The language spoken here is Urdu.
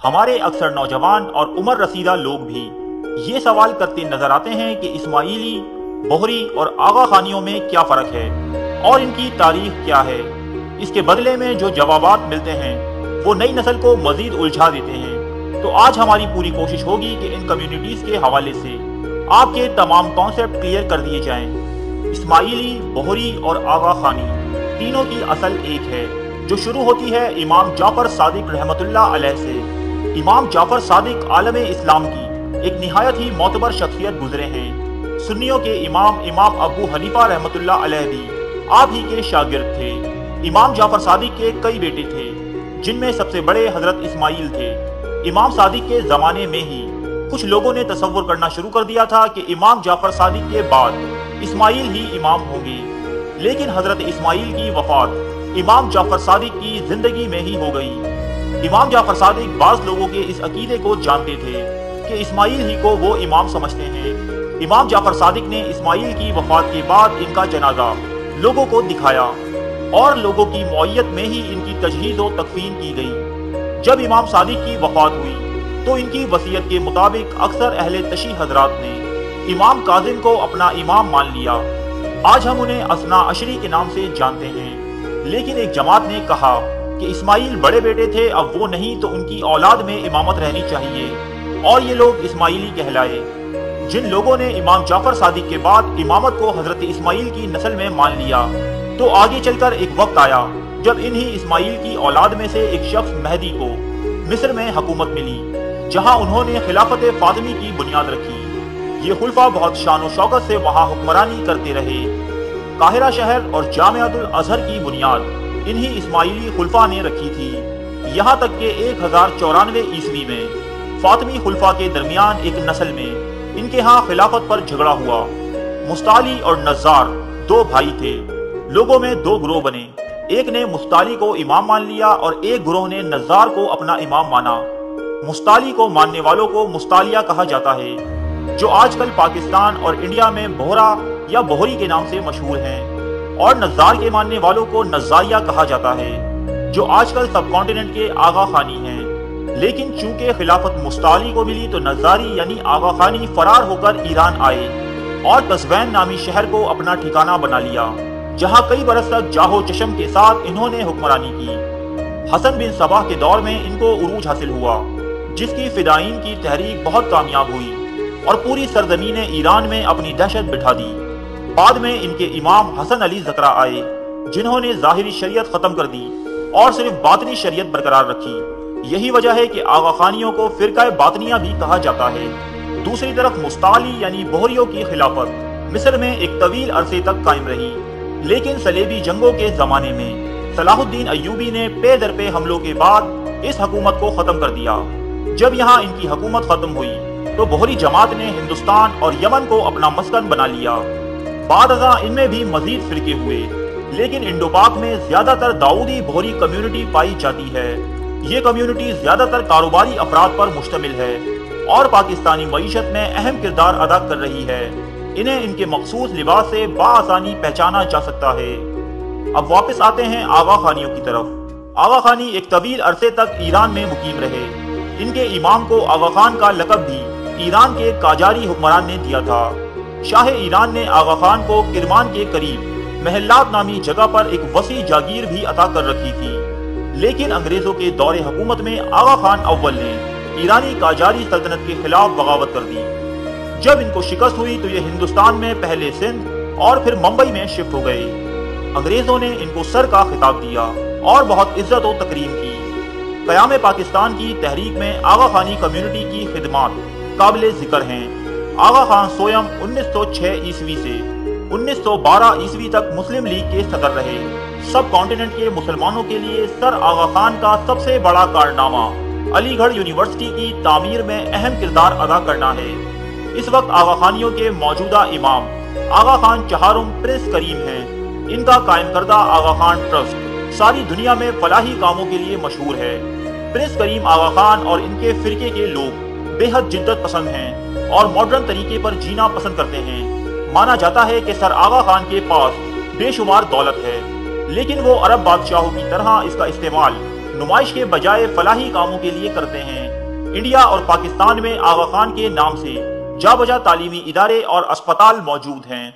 ہمارے اکثر نوجوان اور عمر رسیدہ لوگ بھی یہ سوال کرتے نظر آتے ہیں کہ اسماعیلی، بہری اور آغا خانیوں میں کیا فرق ہے اور ان کی تاریخ کیا ہے۔ اس کے بدلے میں جو جوابات ملتے ہیں وہ نئی نسل کو مزید الجھا دیتے ہیں۔ تو آج ہماری پوری کوشش ہوگی کہ ان کمیونٹیز کے حوالے سے آپ کے تمام کانسیپٹ کلیئر کر دیے جائیں۔ اسماعیلی، بہری اور آغا خانی تینوں کی اصل ایک ہے، جو شروع ہوتی ہے امام جعفر صادق رحمۃ اللہ علیہ سے۔ امام جعفر صادق عالم اسلام کی ایک نہایت ہی معتبر شخصیت گزرے ہیں۔ سنیوں کے امام ابو حنیفہ رحمۃ اللہ علیہ بھی آپ ہی کے شاگرد تھے۔ امام جعفر صادق کے کئی بیٹے تھے، جن میں سب سے بڑے حضرت اسماعیل تھے۔ امام صادق کے زمانے میں ہی کچھ لوگوں نے تصور کرنا شروع کر دیا تھا کہ امام جعفر صادق کے بعد اسماعیل ہی امام ہوں گے، لیکن حضرت اسماعیل کی وفات امام جعفر صادق کی زندگی میں ہی ہو گئی۔ امام جعفر صادق بعض لوگوں کے اس عقیدے کو جانتے تھے کہ اسماعیل ہی کو وہ امام سمجھتے ہیں۔ امام جعفر صادق نے اسماعیل کی وفات کے بعد ان کا جنازہ لوگوں کو دکھایا اور لوگوں کی معیت میں ہی ان کی تجہیز و تکفین کی گئی۔ جب امام صادق کی وفات ہوئی تو ان کی وصیت کے مطابق اکثر اہل تشیع حضرات نے امام کاظم کو اپنا امام مان لیا۔ آج ہم انہیں اثنا عشری کے نام سے جانتے ہیں، لیکن ایک جماعت نے کہا کہ اسماعیل بڑے بیٹے تھے، اب وہ نہیں تو ان کی اولاد میں امامت رہنی چاہیے، اور یہ لوگ اسماعیلی کہلائے۔ جن لوگوں نے امام جعفر صادق کے بعد امامت کو حضرت اسماعیل کی نسل میں مان لیا، تو آگے چل کر ایک وقت آیا جب انہی اسماعیل کی اولاد میں سے ایک شخص مہدی کو مصر میں حکومت ملی، جہاں انہوں نے خلافت فاطمی کی بنیاد رکھی۔ یہ خلفاء بہت شان و شوکت سے وہاں حکمرانی کرتے رہے۔ قاہرہ شہر اور جامعۃ الازہر کی بنیاد انہی اسماعیلی خلفاء نے رکھی تھی، یہاں تک کہ 1094 عیسوی میں فاطمی خلفاء کے درمیان ایک نسل میں ان کے ہاں خلافت پر جھگڑا ہوا۔ مستعلی اور نزار دو بھائی تھے۔ لوگوں میں دو گروہ بنے، ایک نے مستعلی کو امام مان لیا اور ایک گروہ نے نزار کو اپنا امام مانا۔ مستعلی کو ماننے والوں کو مستعلیہ کہا جاتا ہے، جو آج کل پاکستان اور انڈیا میں بہرا یا بہری کے نام سے مشہور ہیں، اور نزار کے ماننے والوں کو نزاریہ کہا جاتا ہے، جو آج کل سب کانٹیننٹ کے آغا خانی ہیں۔ لیکن چونکہ خلافت مستعلی کو ملی تو نزاری یعنی آغا خانی فرار ہو کر ایران آئے اور قزوین نامی شہر کو اپنا ٹھکانہ بنا لیا، جہاں کئی برس تک جاہو چشم کے ساتھ انہوں نے حکمرانی کی۔ حسن بن صباح کے دور میں ان کو عروج حاصل ہوا، جس کی فدائین کی تحریک بہت کامیاب ہوئی اور پوری سرزمین ایران میں اپنی دہشت بٹھا دی۔ بعد میں ان کے امام حسن علی زکرہ آئے، جنہوں نے ظاہری شریعت ختم کر دی اور صرف باطنی شریعت برقرار رکھی۔ یہی وجہ ہے کہ آغا خانیوں کو فرقہ باطنیہ بھی کہا جاتا ہے۔ دوسری طرف مستعلی یعنی بہریوں کی خلافت مصر میں ایک طویل عرصے تک قائم رہی، لیکن صلیبی جنگوں کے زمانے میں صلاح الدین ایوبی نے پے در پے حملوں کے بعد اس حکومت کو ختم کر دیا۔ جب یہاں ان کی حکومت ختم ہوئی تو بہری جماعت نے ہندوستان اور یمن کو اپنا مسکن بنا لیا۔ بعد ازاں ان میں بھی مزید فرقے ہوئے، لیکن انڈو پاک میں زیادہ تر داؤدی بہری کمیونٹی پائی جاتی ہے۔ یہ کمیونٹی زیادہ تر کاروباری افراد پر مشتمل ہے اور پاکستانی معیشت میں اہم کردار ادا کر رہی ہے۔ انہیں ان کے مخصوص لباس سے بآسانی پہچانا جا سکتا ہے۔ اب واپس آتے ہیں آغا خانیوں کی طرف۔ آغا خانی ایک طویل عرصے تک ایران میں مقیم رہے۔ ان کے امام کو آغا خان کا لقب بھی ایران کے قاجاری حکمران نے دیا تھا۔ شاہ ایران نے آغا خان کو کرمان کے قریب محلات نامی جگہ پر ایک وسیع جاگیر بھی عطا کر رکھی تھی، لیکن انگریزوں کے دور حکومت میں آغا خان اول نے ایرانی قاجاری سلطنت کے خلاف بغاوت کر دی۔ جب ان کو شکست ہوئی تو یہ ہندوستان میں پہلے سندھ اور پھر ممبئی میں شفٹ ہو گئے۔ انگریزوں نے ان کو سر کا خطاب دیا اور بہت عزت و تکریم کی۔ قیام پاکستان کی تحریک میں آغا خانی کمیونٹی کی خدمات قابل ذکر ہیں۔ آغا خان سویم 1906 عیسوی سے 1912 عیسوی تک مسلم لیگ کے صدر رہے۔ سب کانٹیننٹ کے مسلمانوں کے لیے سر آغا خان کا سب سے بڑا کارنامہ علی گڑھ یونیورسٹی کی تعمیر میں اہم کردار ادا کرنا ہے۔ اس وقت آغا خانیوں کے موجودہ امام آغا خان چہارم پرنس کریم ہیں۔ ان کا قائم کردہ آغا خان ٹرسٹ ساری دنیا میں فلاحی کاموں کے لیے مشہور ہے۔ پرنس کریم آغا خان اور ان کے فرقے کے لوگ بے حد جدت پسند ہیں اور ماڈرن طریقے پر جینا پسند کرتے ہیں۔ مانا جاتا ہے کہ سر آغا خان کے پاس بے شمار دولت ہے، لیکن وہ عرب بادشاہوں کی طرح اس کا استعمال نمائش کے بجائے فلاحی کاموں کے لیے کرتے ہیں۔ انڈیا اور پاکستان میں آغا خان کے نام سے جا بجا تعلیمی ادارے اور اسپتال موجود ہیں۔